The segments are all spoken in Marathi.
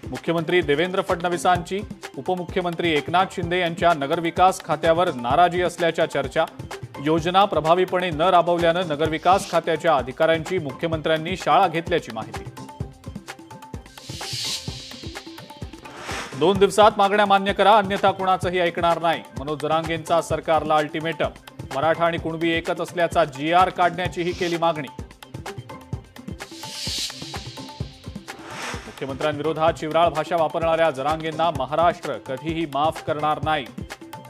मुख्यमंत्री देवेंद्र फडणवीसांची उपमुख्यमंत्री एकनाथ शिंदे यांच्या नगरविकास खात्यावर नाराजी असल्याच्या चर्चा। योजना प्रभावीपणे न राबवल्याने नगरविकास खात्याच्या अधिकाऱ्यांची मुख्यमंत्र्यांनी शाळा घेतल्याची माहिती। 2 दिवसात मागण्या मान्य करा, अन्यथा कुणाचंही ऐकणार नाही। मनोज जरांगेंचा सरकारला अल्टिमेटम। मराठा आणि कुणबी एकच असल्याचा GR काढण्याचीही केली मागणी। मुख्यमंत्र्यांविरोधात शिवराळ भाषा वापरणाऱ्या जरांगेंना महाराष्ट्र कधीही माफ करणार नाही।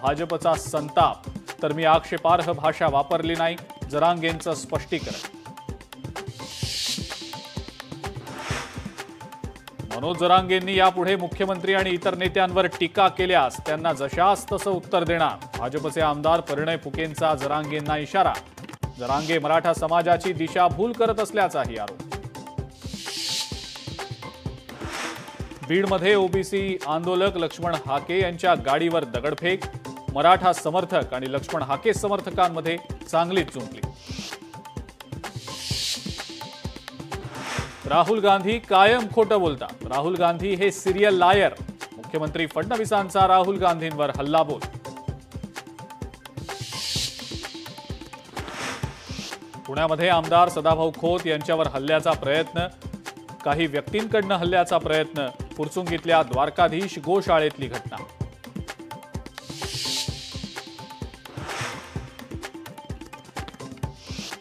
भाजपचा संताप। तर मी आक्षेपार्ह भाषा वापरली नाही, जरांगेंचं स्पष्टीकरण। मनोज जरांगेंनी यापुढे मुख्यमंत्री आणि इतर नेत्यांवर टीका केल्यास त्यांना जशास तसं उत्तर देणार। भाजपचे आमदार परिणय फुकेंचा जरांगेंना इशारा। जरांगे मराठा समाजाची दिशाभूल करत असल्याचाही आरोप। बीडमध्ये ओबीसी आंदोलक लक्ष्मण हाके यांच्या गाडीवर दगडफेक। मराठा समर्थक आणि लक्ष्मण हाके समर्थकांमध्ये चांगलीच जुंपली। राहुल गांधी कायम खोटं बोलतात। राहुल गांधी हे सिरियल लायर। मुख्यमंत्री फडणवीसांचा राहुल गांधींवर हल्लाबोल। पुण्यामध्ये आमदार सदाभाऊ खोत यांच्यावर हल्ल्याचा प्रयत्न। काही व्यक्तींकडून हल्ल्याचा प्रयत्न। फुरसुंगीतल्या द्वारकाधीश गोशाळेतली घटना।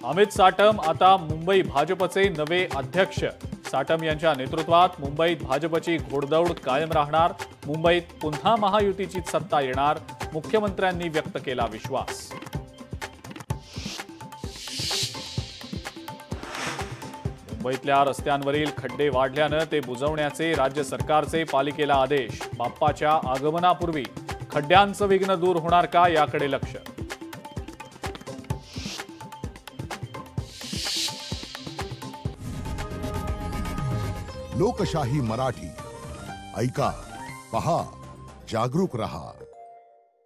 अमित साटम आता मुंबई भाजपचे नवे अध्यक्ष। साटम यांच्या नेतृत्वात मुंबईत भाजपची घोडदौड कायम राहणार। मुंबईत पुन्हा महायुतीची सत्ता येणार, मुख्यमंत्र्यांनी व्यक्त केला विश्वास। मुंबईतल्या रस्त्यांवरील खड्डे वाढल्यानं ते बुजवण्याचे राज्य सरकारचे पालिकेला आदेश। बाप्पाच्या आगमनापूर्वी खड्ड्यांचं विघ्न दूर होणार का, याकडे लक्ष। लोकशाही मराठी ऐका, पहा, जागरूक रहा।